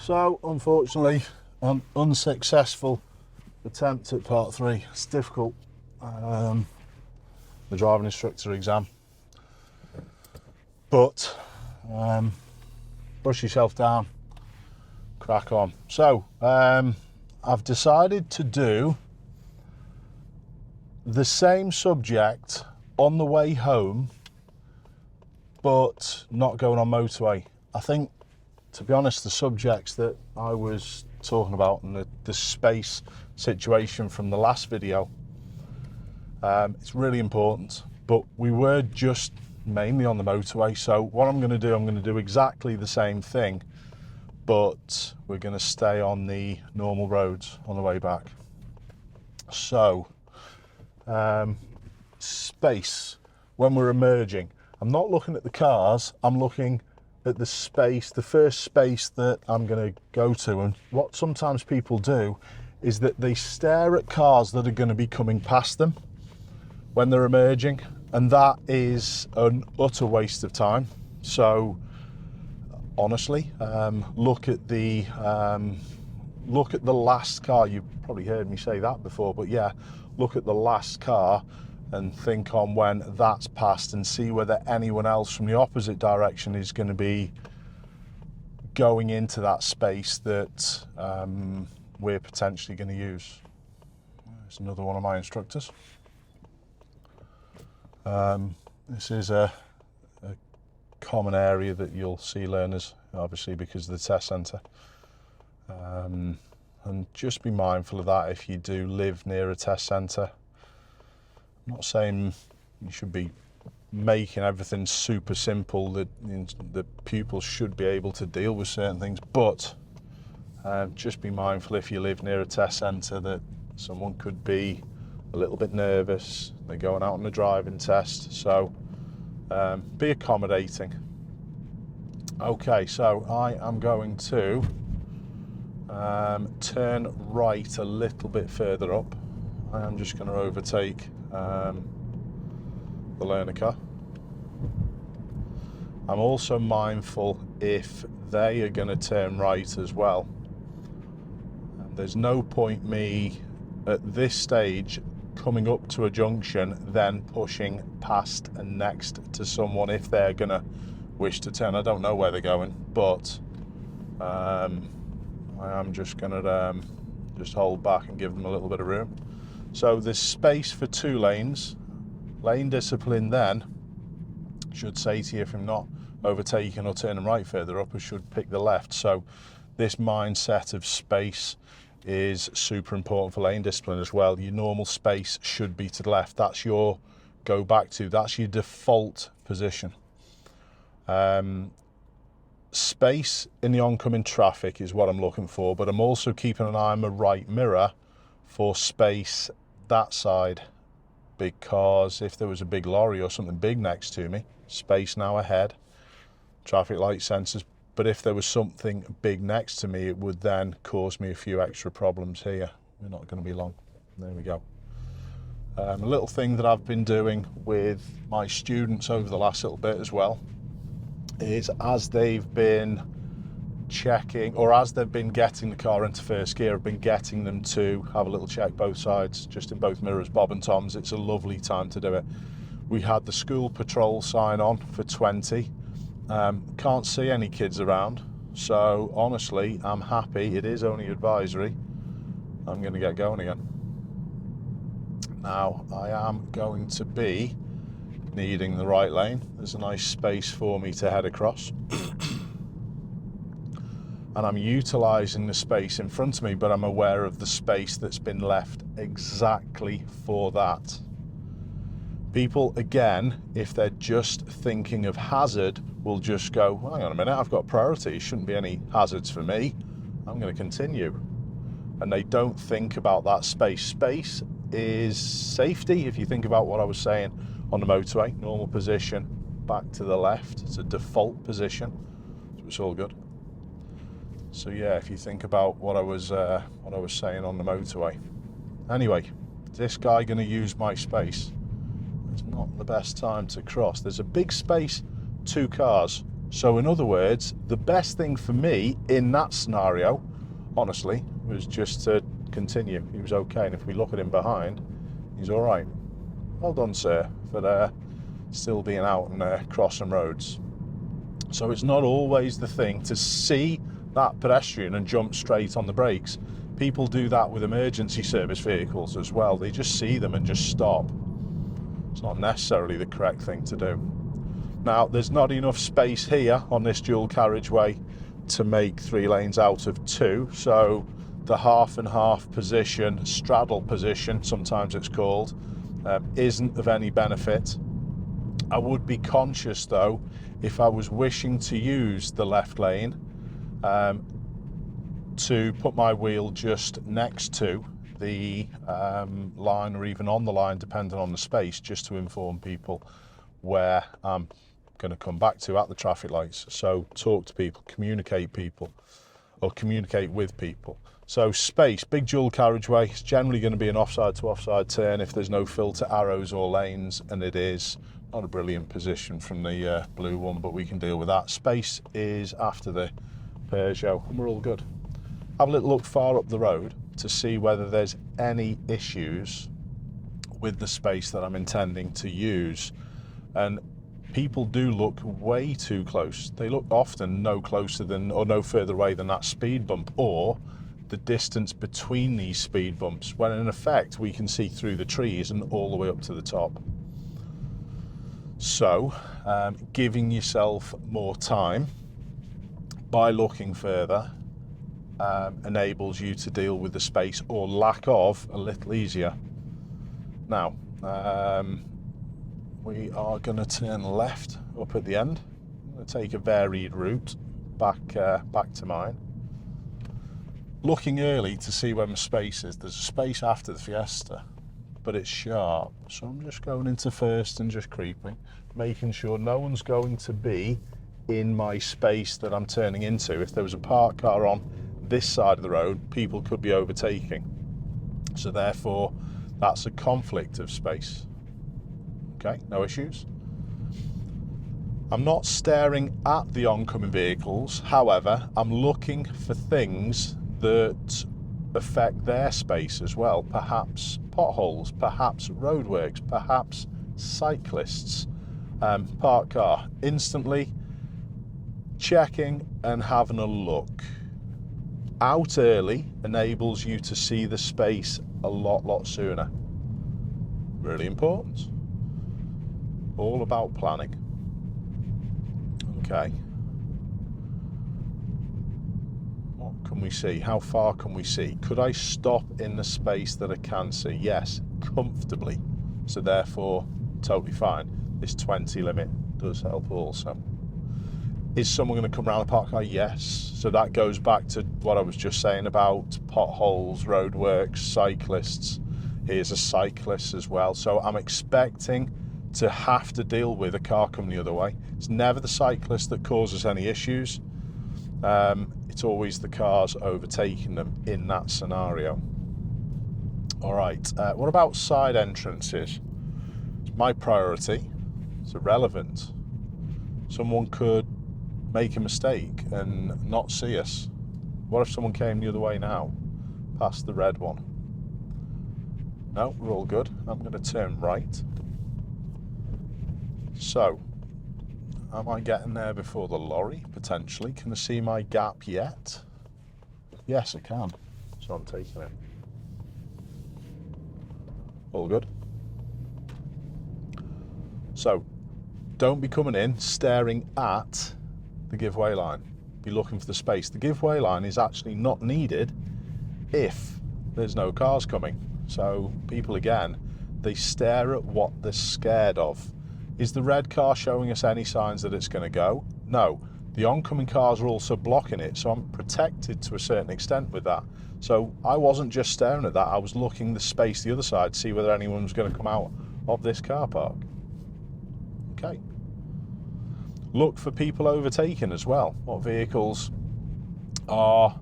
So, unfortunately, an unsuccessful attempt at part 3. It's difficult. The driving instructor exam. But, brush yourself down, crack on. So, I've decided to do the same subject on the way home, but not going on motorway. I think, to be honest, the subjects that I was talking about and the space situation from the last video, it's really important, but we were just mainly on the motorway. So what I'm going to do exactly the same thing, but we're going to stay on the normal roads on the way back. So space, when we're emerging, I'm not looking at the cars, I'm looking at the space, the first space that I'm going to go to. And what sometimes people do is that they stare at cars that are going to be coming past them when they're emerging, and that is an utter waste of time. So honestly, look at the last car. You've probably heard me say that before, but yeah, look at the last car and think on when that's passed and see whether anyone else from the opposite direction is going to be going into that space that we're potentially going to use. There's another one of my instructors. This is a common area that you'll see learners, obviously because of the test centre. And just be mindful of that if you do live near a test centre. I'm not saying you should be making everything super simple, that the pupils should be able to deal with certain things, but just be mindful if you live near a test centre that someone could be a little bit nervous. They're going out on a driving test, so be accommodating. Okay, so I am going to turn right a little bit further up. I am just going to overtake the learner car. I'm also mindful if they are going to turn right as well. There's no point me at this stage coming up to a junction then pushing past and next to someone if they're going to wish to turn. I don't know where they're going, but I am just going to just hold back and give them a little bit of room. So there's space for 2 lanes. Lane discipline then should say to you, if I'm not overtaking or turning right further up, I should pick the left. So this mindset of space is super important for lane discipline as well. Your normal space should be to the left. That's your go back to, that's your default position. Space in the oncoming traffic is what I'm looking for, but I'm also keeping an eye on my right mirror for space that side, because if there was a big lorry or something big next to me, space now ahead, traffic light sensors, but if there was something big next to me, it would then cause me a few extra problems here. We're not going to be long. There we go. A little thing that I've been doing with my students over the last little bit as well is, as they've been checking, or as they've been getting the car into first gear, I've been getting them to have a little check both sides, just in both mirrors, Bob and Tom's. It's a lovely time to do it. We had the school patrol sign on for 20. Can't see any kids around, so honestly I'm happy. It is only advisory. I'm going to get going again. Now I am going to be needing the right lane. There's a nice space for me to head across. And I'm utilising the space in front of me, but I'm aware of the space that's been left exactly for that. People, again, if they're just thinking of hazard, will just go, well, hang on a minute, I've got priority, there shouldn't be any hazards for me, I'm going to continue. And they don't think about that space. Space is safety. If you think about what I was saying on the motorway, normal position, back to the left, it's a default position, so it's all good. So yeah, if you think about what I was saying on the motorway. Anyway, this guy going to use my space. It's not the best time to cross. There's a big space, 2 cars So in other words, the best thing for me in that scenario, honestly, was just to continue. He was okay, and if we look at him behind, he's all right. Well done, sir, for still being out and crossing roads. So it's not always the thing to see that pedestrian and jump straight on the brakes. People do that with emergency service vehicles as well. They just see them and just stop. It's not necessarily the correct thing to do. Now, there's not enough space here on this dual carriageway to make 3 lanes out of 2, so the half and half position, straddle position, sometimes it's called, isn't of any benefit. I would be conscious though, if I was wishing to use the left lane, to put my wheel just next to the line, or even on the line depending on the space, just to inform people where I'm going to come back to at the traffic lights. So talk to people, communicate with people. So space, big dual carriageway, it's generally going to be an offside to offside turn if there's no filter arrows or lanes, and it is not a brilliant position from the blue one, but we can deal with that. Space is after the Peugeot, and we're all good. Have a little look far up the road to see whether there's any issues with the space that I'm intending to use. And people do look way too close. They look often no closer than, or no further away than that speed bump, or the distance between these speed bumps, when in effect we can see through the trees and all the way up to the top. So giving yourself more time by looking further enables you to deal with the space or lack of a little easier. Now, we are going to turn left up at the end. I'm going to take a varied route back to mine. Looking early to see where my space is. There's a space after the Fiesta, but it's sharp. So I'm just going into first and just creeping, making sure no one's going to be in my space that I'm turning into. If there was a parked car on this side of the road, people could be overtaking. So therefore, that's a conflict of space. Okay, no issues. I'm not staring at the oncoming vehicles. However, I'm looking for things that affect their space as well. Perhaps potholes, perhaps roadworks, perhaps cyclists. Parked car, instantly checking and having a look. Out early enables you to see the space a lot sooner. Really important. All about planning. Okay. What can we see? How far can we see? Could I stop in the space that I can see? Yes, comfortably. So therefore, totally fine. This 20 limit does help also. Is someone going to come around the park car? Yes. So that goes back to what I was just saying about potholes, roadworks, cyclists. Here's a cyclist as well. So I'm expecting to have to deal with a car coming the other way. It's never the cyclist that causes any issues. It's always the cars overtaking them in that scenario. All right, what about side entrances? It's my priority. It's irrelevant. Someone could make a mistake and not see us. What if someone came the other way now, past the red one? No, we're all good. I'm going to turn right. So, am I getting there before the lorry, potentially? Can I see my gap yet? Yes, I can. So I'm taking it. All good. So, don't be coming in staring at the giveaway line. Be looking for the space. The giveaway line is actually not needed if there's no cars coming. So people, again, they stare at what they're scared of. Is the red car showing us any signs that it's going to go? No. The oncoming cars are also blocking it, so I'm protected to a certain extent with that. So I wasn't just staring at that, I was looking the space the other side to see whether anyone was going to come out of this car park. Okay. Look for people overtaking as well. What vehicles are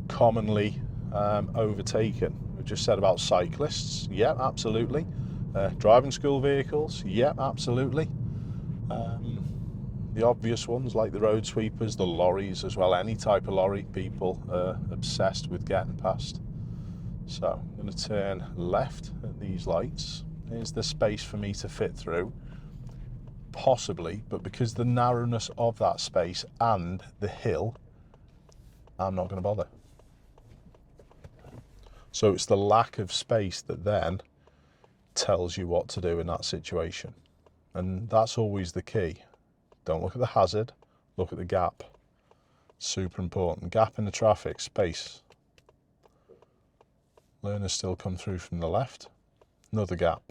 commonly overtaken? We just said about cyclists. Yeah, absolutely. Driving school vehicles. Yeah, absolutely. the obvious ones like the road sweepers, the lorries as well. Any type of lorry, people are obsessed with getting past. So I'm going to turn left at these lights. Here's the space for me to fit through, possibly, but because the narrowness of that space and the hill, I'm not going to bother. So it's the lack of space that then tells you what to do in that situation. And that's always the key. Don't look at the hazard, look at the gap. Super important. Gap in the traffic, space. Learners still come through from the left. Another gap.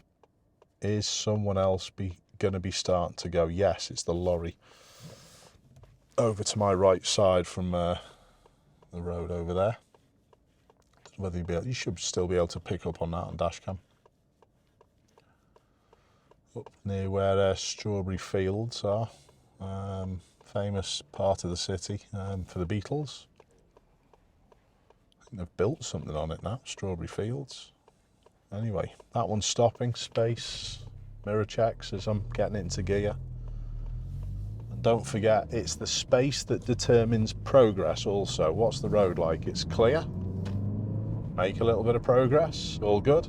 Is someone else going to be starting to go? Yes, it's the lorry. Over to my right side from the road over there. Whether you should still be able to pick up on that on dash cam. Up near where Strawberry Fields are, famous part of the city for the Beatles. I think they've built something on it now, Strawberry Fields. Anyway, that one's stopping, space, mirror checks as I'm getting it into gear. And don't forget, it's the space that determines progress also. What's the road like? It's clear. Make a little bit of progress, all good.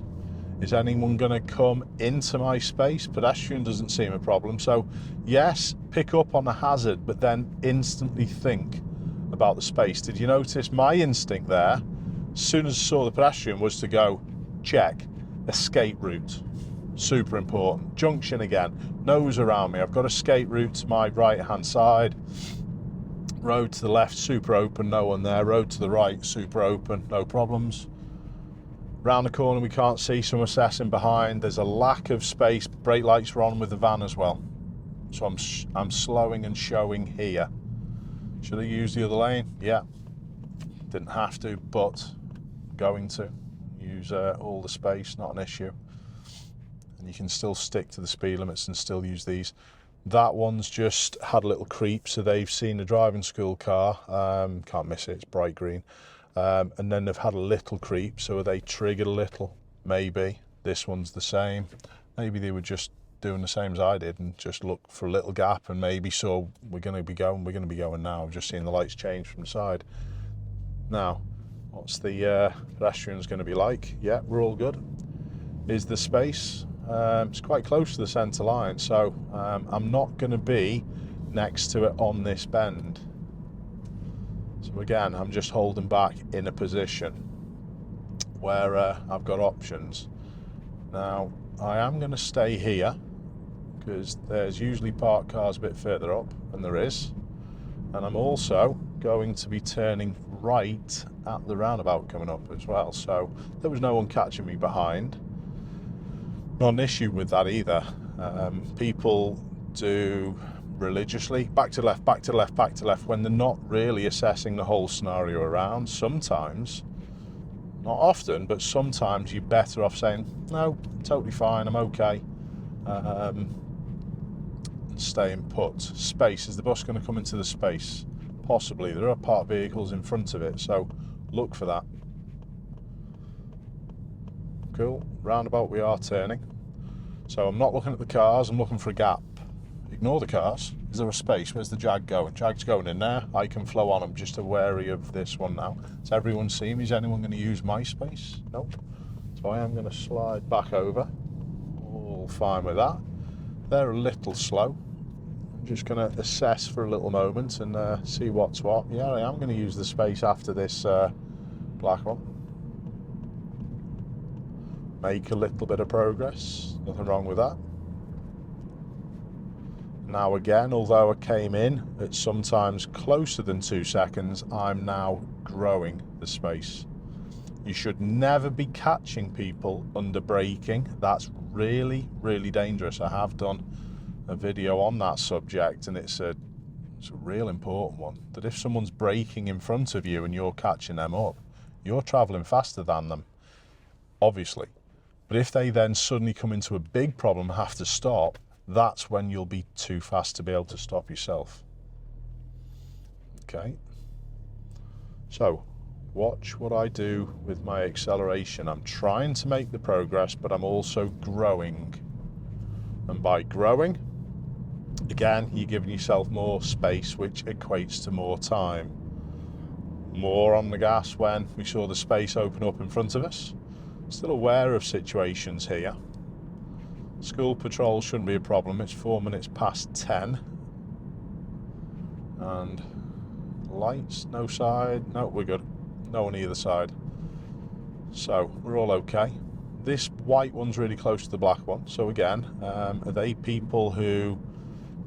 Is anyone going to come into my space? Pedestrian doesn't seem a problem. So yes, pick up on the hazard, but then instantly think about the space. Did you notice my instinct there, as soon as I saw the pedestrian, was to go, check, escape route. Super important. Junction again, nose around me. I've got escape route to my right-hand side. Road to the left, super open, no one there. Road to the right, super open, no problems. Round the corner we can't see, some assessing behind. There's a lack of space. Brake lights are on with the van as well. So I'm slowing and showing here. Should I use the other lane? Yeah. Didn't have to, but going to. Use all the space, not an issue. And you can still stick to the speed limits and still use these. That one's just had a little creep, so they've seen a driving school car. Can't miss it, it's bright green. And then they've had a little creep, so they triggered a little, maybe. This one's the same. Maybe they were just doing the same as I did and just looked for a little gap and maybe saw we're going to be going now. I've just seen the lights change from the side. Now, what's the pedestrians going to be like? Yeah, we're all good. Is the space? It's quite close to the centre line, so I'm not going to be next to it on this bend. So again, I'm just holding back in a position where I've got options. Now, I am going to stay here because there's usually parked cars a bit further up, and there is. And I'm also going to be turning right at the roundabout coming up as well. So there was no one catching me behind. Not an issue with that either. People do religiously back to left, back to left, back to left when they're not really assessing the whole scenario around. Sometimes, not often, but sometimes you're better off saying, no, totally fine, I'm okay. Staying put. Space, is the bus going to come into the space? Possibly. There are parked vehicles in front of it, so look for that. Cool. Roundabout we are turning. So I'm not looking at the cars, I'm looking for a gap. Ignore the cars. Is there a space? Where's the Jag going? Jag's going in there. I can flow on. I'm just wary of this one now. Does everyone see me? Is anyone going to use my space? Nope. So I am going to slide back over. All fine with that. They're a little slow. I'm just going to assess for a little moment and see what's what. Yeah, I am going to use the space after this black one. Make a little bit of progress. Nothing wrong with that. Now again, although I came in at sometimes closer than 2 seconds, I'm now growing the space. You should never be catching people under braking. That's really, really dangerous. I have done a video on that subject, and it's a real important one. That if someone's braking in front of you and you're catching them up, you're travelling faster than them, obviously. But if they then suddenly come into a big problem and have to stop, that's when you'll be too fast to be able to stop yourself. Okay. So, watch what I do with my acceleration. I'm trying to make the progress, but I'm also growing. And by growing, Again, you're giving yourself more space, which equates to more time. More on the gas when we saw the space open up in front of us. Still aware of situations here. School patrol shouldn't be a problem. It's 4 minutes past 10. And lights, no side. No, we're good. No on either side. So we're all okay. This white one's really close to the black one. So again, are they people who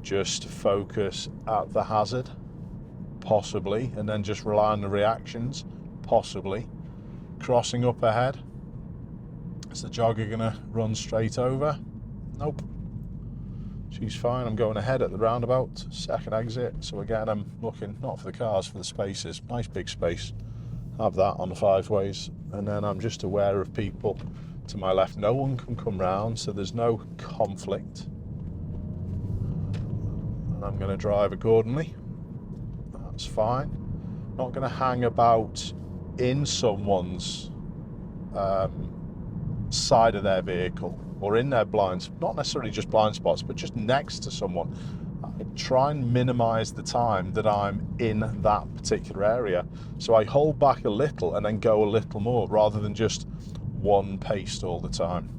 just focus at the hazard? Possibly. And then just rely on the reactions? Possibly. Crossing up ahead. Is the jogger gonna run straight over? Nope. She's fine. I'm going ahead at the roundabout, second exit. So again, I'm looking not for the cars, for the spaces. Nice big space. Have that on the 5 ways. And then I'm just aware of people to my left. No one can come round, so there's no conflict. And I'm going to drive accordingly. That's fine. Not going to hang about in someone's side of their vehicle or in their blinds, not necessarily just blind spots, but just next to someone. I try and minimize the time that I'm in that particular area. So I hold back a little and then go a little more rather than just one paced all the time.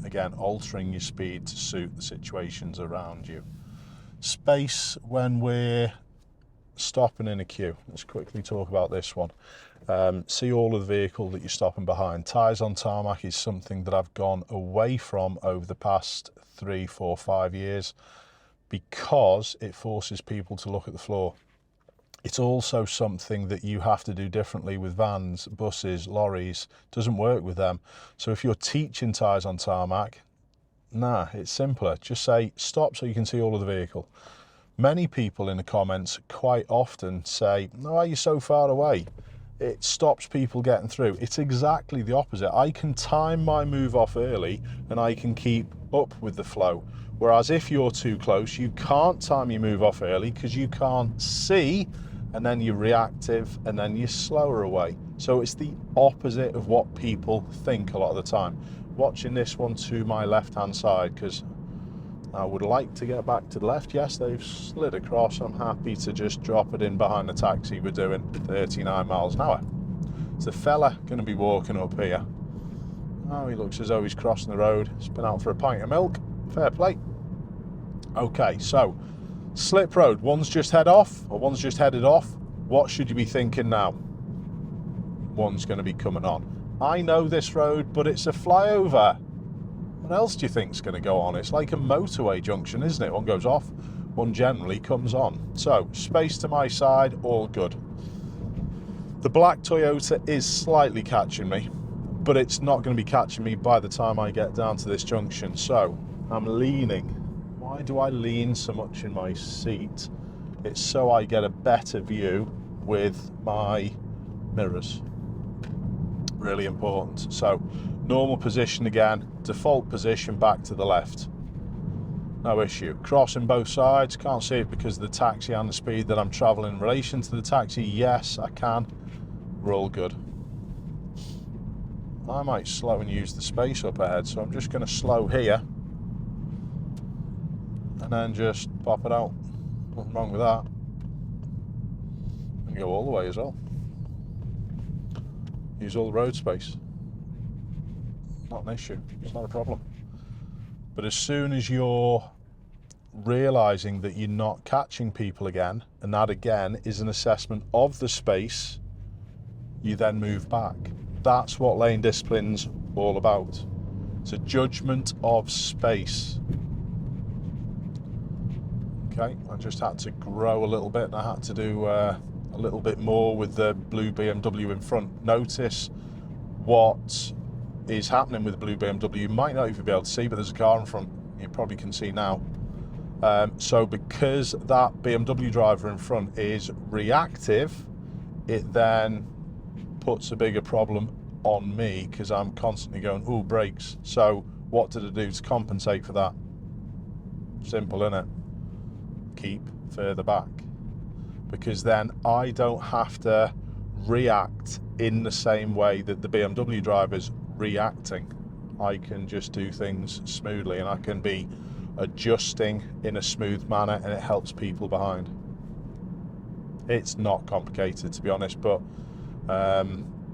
Again, altering your speed to suit the situations around you. Space when we're stopping in a queue. Let's quickly talk about this one. See all of the vehicle that you're stopping behind. Tyres on tarmac is something that I've gone away from over the past 3, 4, 5 years because it forces people to look at the floor. It's also something that you have to do differently with vans, buses, lorries. It doesn't work with them. So if you're teaching tyres on tarmac, nah, it's simpler. Just say stop so you can see all of the vehicle. Many people in the comments quite often say, "No, why are you so far away? It stops people getting through." It's exactly the opposite. I can time my move off early and I can keep up with the flow. Whereas if you're too close, you can't time your move off early because you can't see, and then you're reactive and then you're slower away. So it's the opposite of what people think a lot of the time. Watching this one to my left-hand side because I would like to get back to the left. Yes, they've slid across. I'm happy to just drop it in behind the taxi. We're doing 39 miles an hour. Is the fella going to be walking up here? Oh, he looks as though he's crossing the road. He's been out for a pint of milk. Fair play. Okay, so slip road. One's just headed off. What should you be thinking now? One's going to be coming on. I know this road, but it's a flyover. What else do you think's going to go on? It's like a motorway junction, isn't it? One goes off, one generally comes on. So, space to my side, all good. The black Toyota is slightly catching me, but it's not going to be catching me by the time I get down to this junction. So, I'm leaning. Why do I lean so much in my seat? It's so I get a better view with my mirrors. Really important. So, normal position again, default position back to the left. No issue. Crossing both sides, can't see it because of the taxi and the speed that I'm traveling in relation to the taxi. Yes, I can. We're all good. I might slow and use the space up ahead, so I'm just going to slow here and then just pop it out. Nothing wrong with that. And go all the way as well. Use all the road space. Not an issue. It's not a problem. But as soon as you're realizing that you're not catching people again, and that again is an assessment of the space, you then move back. That's what lane discipline's all about. It's a judgment of space. Okay, I just had to grow a little bit, and I had to do a little bit more with the blue BMW in front. Notice what is happening with the blue BMW. You might not even be able to see, but there's a car in front. You probably can see now. So because that BMW driver in front is reactive, it then puts a bigger problem on me because I'm constantly going, ooh, brakes. So what did I do to compensate for that? Simple, innit? Keep further back. Because then I don't have to react in the same way that the BMW driver's reacting. I can just do things smoothly and I can be adjusting in a smooth manner, and it helps people behind. It's not complicated, to be honest, but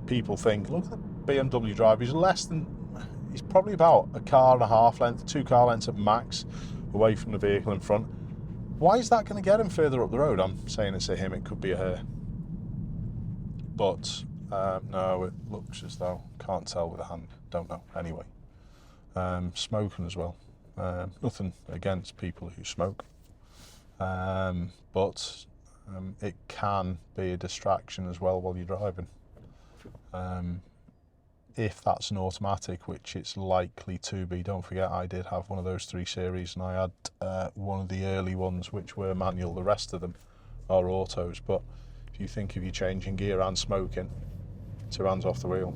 people think, look at the BMW driver, he's probably about a car and a half length, 2 car lengths at max away from the vehicle in front. Why is that going to get him further up the road? I'm saying it's a him, it could be a her. But no, it looks as though, can't tell with a hand, don't know. Anyway, smoking as well. Nothing against people who smoke, but it can be a distraction as well while you're driving. If that's an automatic, which it's likely to be. Don't forget, I did have one of those 3 Series, and I had one of the early ones which were manual. The rest of them are autos. But if you think of you changing gear and smoking, 2 hands off the wheel.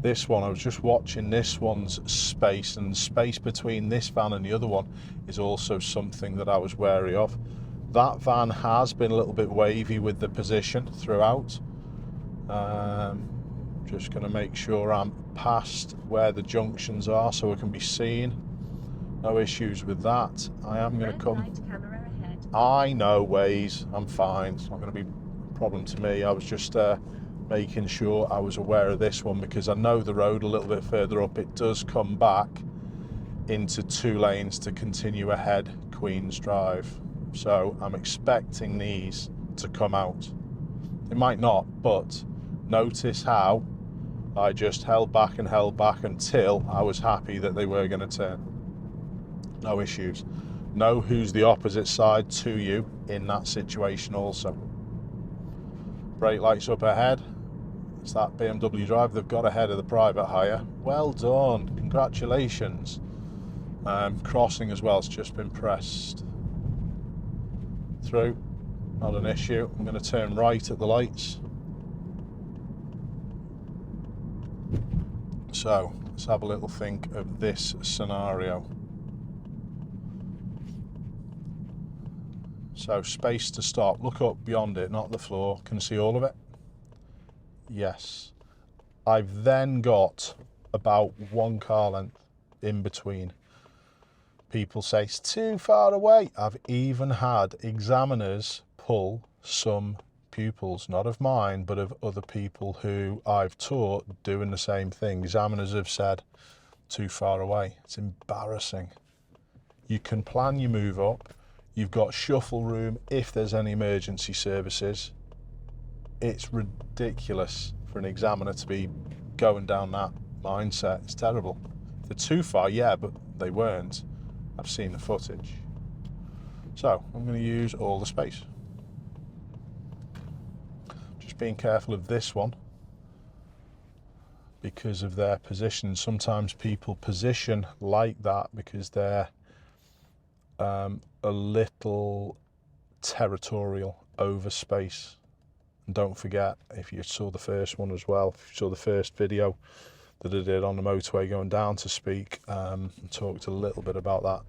This one, I was just watching this one's space, and space between this van and the other one is also something that I was wary of. That van has been a little bit wavy with the position throughout. Just going to make sure I'm past where the junctions are so I can be seen. No issues with that. I am going to come. I know ways. I'm fine. It's not going to be a problem to me. I was just making sure I was aware of this one, because I know the road a little bit further up. It does come back into 2 lanes to continue ahead Queen's Drive. So I'm expecting these to come out. It might not, but notice how I just held back until I was happy that they were going to turn. No issues. Know who's the opposite side to you in that situation also. Brake lights up ahead. It's that BMW driver they've got ahead of the private hire. Well done, congratulations. Crossing as well, it's just been pressed through. Not an issue. I'm going to turn right at the lights. So let's have a little think of this scenario. So space to stop. Look up beyond it, not the floor. Can you see all of it? Yes. I've then got about 1 car length in between. People say it's too far away. I've even had examiners pull some pupils, not of mine, but of other people who I've taught doing the same thing. Examiners have said, too far away. It's embarrassing. You can plan your move up. You've got shuffle room if there's any emergency services. It's ridiculous for an examiner to be going down that mindset. It's terrible. If they're too far, yeah, but they weren't. I've seen the footage. So I'm going to use all the space. Just being careful of this one because of their position. Sometimes people position like that because they're a little territorial over space. And don't forget, if you saw the first one as well, if you saw the first video that I did on the motorway going down to speak, talked a little bit about that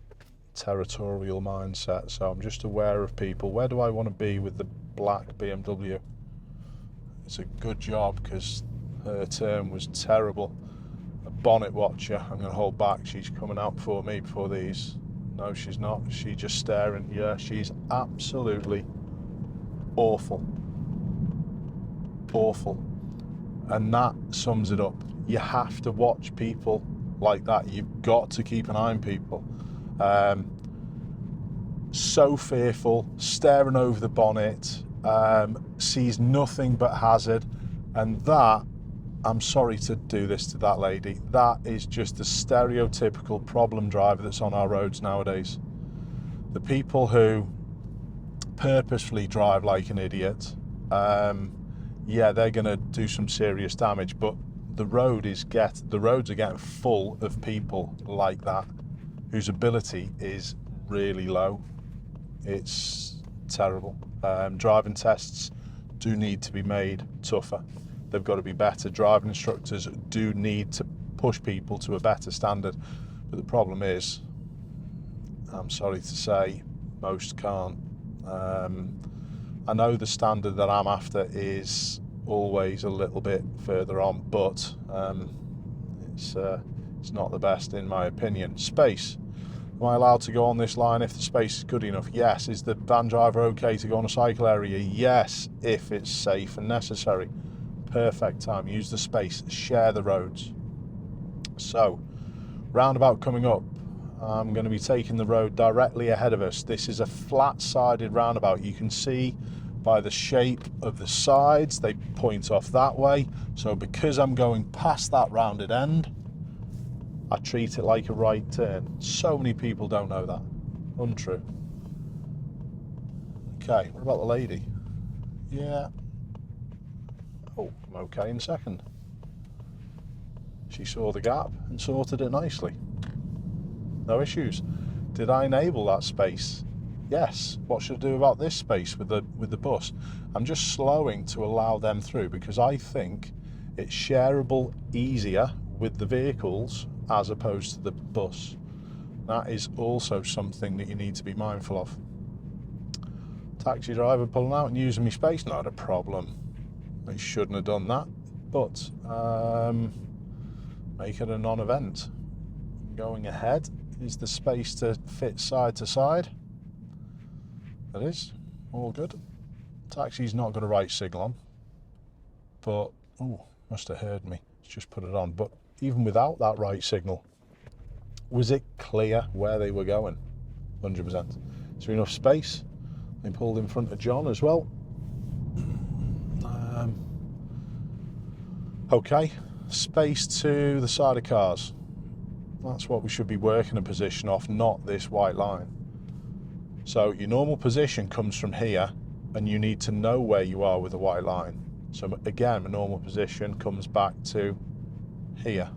territorial mindset. So I'm just aware of people. Where do I want to be with the black BMW? It's a good job because her turn was terrible. A bonnet watcher, I'm going to hold back. She's coming out before me before these. No, she's not. She's just staring. Yeah, she's absolutely awful. Awful. And that sums it up. You have to watch people like that. You've got to keep an eye on people. So fearful, staring over the bonnet, sees nothing but hazard. And that, I'm sorry to do this to that lady, that is just a stereotypical problem driver that's on our roads nowadays. The people who purposefully drive like an idiot, yeah, they're going to do some serious damage, but the roads are getting full of people like that whose ability is really low. It's terrible. Driving tests do need to be made tougher. They've got to be better. Driving instructors do need to push people to a better standard. But the problem is, I'm sorry to say, most can't. I know the standard that I'm after is always a little bit further on, but It's not the best in my opinion. Space. Am I allowed to go on this line if the space is good enough? Yes. Is the van driver okay to go on a cycle area? Yes, if it's safe and necessary. Perfect time. Use the space. Share the roads. So, roundabout coming up. I'm going to be taking the road directly ahead of us. This is a flat-sided roundabout. You can see by the shape of the sides, they point off that way. So because I'm going past that rounded end, I treat it like a right turn. So many people don't know that. Untrue. Okay, what about the lady? Yeah. Oh, I'm okay in second. She saw the gap and sorted it nicely. No issues. Did I enable that space? Yes. What should I do about this space with the bus? I'm just slowing to allow them through because I think it's shareable easier with the vehicles as opposed to the bus. That is also something that you need to be mindful of. Taxi driver pulling out and using my space, not a problem. They shouldn't have done that, but make it a non-event. Going ahead. Is the space to fit side to side? That is. All good. Taxi's not got a right signal on. But, oh, must have heard me. It's just put it on. But even without that right signal, was it clear where they were going? 100%. Is there enough space? They pulled in front of John as well. Okay. Space to the side of cars. That's what we should be working a position off, not this white line. So your normal position comes from here, and you need to know where you are with the white line. So again, my normal position comes back to here.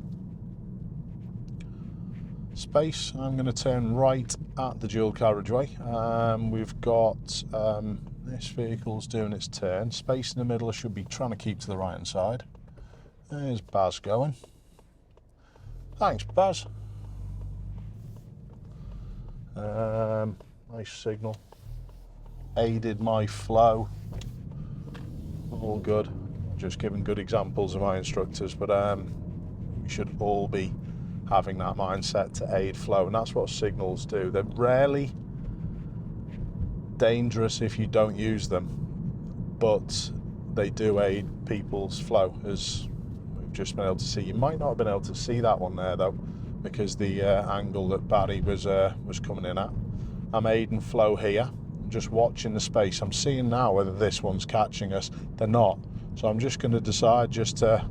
Space, I'm going to turn right at the dual carriageway. We've got this vehicle's doing its turn. Space in the middle, I should be trying to keep to the right hand side. There's Baz going. Thanks, Baz. Nice signal. Aided my flow. All good. Just giving good examples of my instructors, but we should all be having that mindset to aid flow, and that's what signals do. They're rarely dangerous if you don't use them, but they do aid people's flow, as we've just been able to see. You might not have been able to see that one there though, because the angle that Barry was coming in at. I'm aiding flow here. I'm just watching the space. I'm seeing now whether this one's catching us. They're not. So I'm just going to decide just to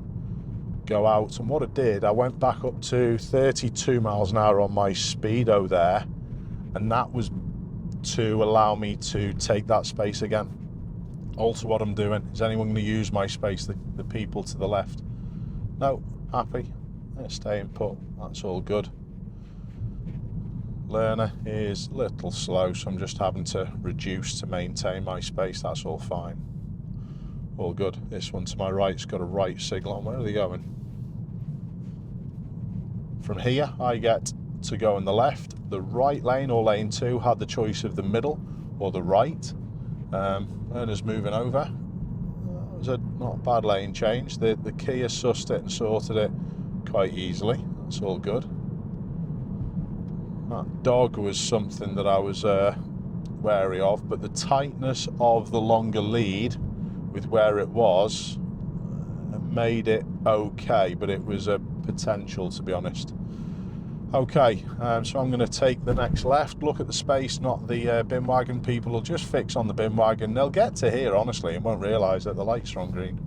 go out. And what I did, I went back up to 32 miles an hour on my speedo there, and that was to allow me to take that space again. Also, what I'm doing, is anyone going to use my space, the people to the left? No, happy. Staying put, that's all good. Learner is a little slow, so I'm just having to reduce to maintain my space. That's all fine. All good. This one to my right's got a right signal on. Where are they going? From here, I get to go in the left. The right lane, or lane 2, had the choice of the middle or the right. Learner's moving over. It was a not bad lane change. The Kia sussed it and sorted it quite easily. That's all good. That dog was something that I was wary of, but the tightness of the longer lead with where it was made it okay, but it was a potential, to be honest. Okay, so I'm going to take the next left, look at the space, not the bin wagon. People will just fix on the bin wagon. They'll get to here, honestly, and won't realise that the lights are on green.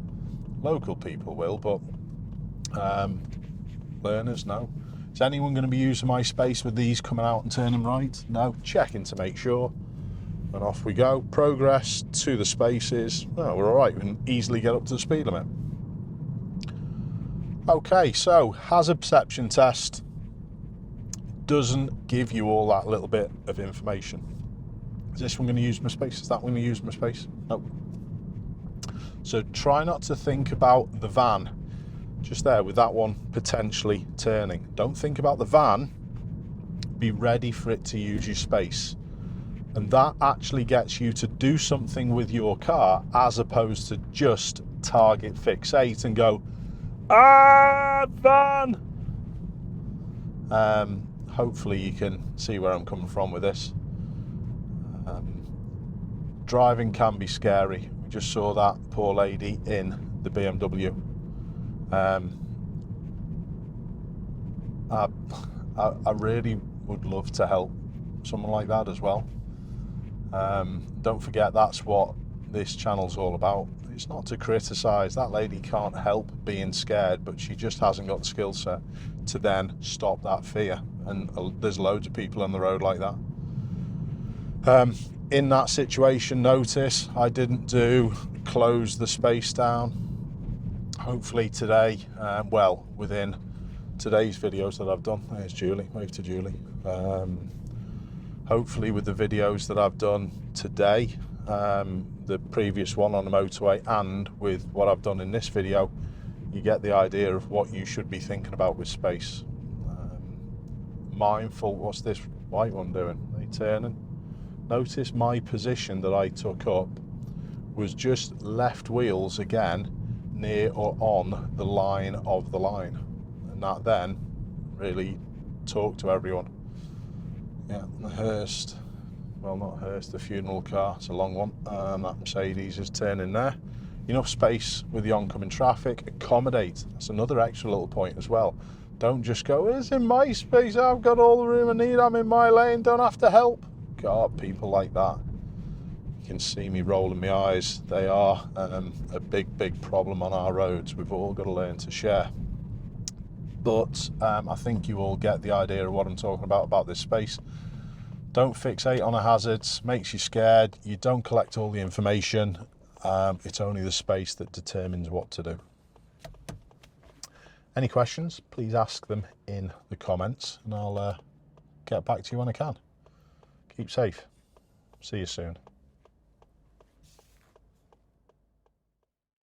Local people will, but learners, no. Is anyone going to be using my space with these coming out and turning right? No. Checking to make sure. And off we go. Progress to the spaces. Oh, we're all right. We can easily get up to the speed limit. Okay, so hazard perception test doesn't give you all that little bit of information. Is this one going to use my space? Is that one going to use my space? No. So try not to think about the van just there with that one potentially turning. Don't think about the van. Be ready for it to use your space. And that actually gets you to do something with your car as opposed to just target fixate and go, ah, van. Hopefully you can see where I'm coming from with this. Driving can be scary. We just saw that poor lady in the BMW. I really would love to help someone like that as well. Don't forget, that's what this channel's all about. It's not to criticise. That lady can't help being scared, but she just hasn't got the skill set to then stop that fear. And there's loads of people on the road like that. In that situation, notice I didn't do close the space down. Hopefully today, well, within today's videos that I've done, there's Julie, wave to Julie. Hopefully with the videos that I've done today, the previous one on the motorway, and with what I've done in this video, you get the idea of what you should be thinking about with space. Mindful, what's this white one doing? Are they turning? Notice my position that I took up was just left wheels again near or on the line of the line, and that then really talked to everyone. Yeah, the hearse, well, not hearse, the funeral car, it's a long one. That Mercedes is turning there. Enough space with the oncoming traffic. Accommodate, that's another extra little point as well. Don't just go, it's in my space, I've got all the room I need, I'm in my lane, don't have to help. God, people like that, you can see me rolling my eyes. They are a big problem on our roads. We've all got to learn to share. But I think you all get the idea of what I'm talking about this space. Don't fixate on the hazards, makes you scared. You don't collect all the information. It's only the space that determines what to do. Any questions, please ask them in the comments, and I'll get back to you when I can. Keep safe. See you soon.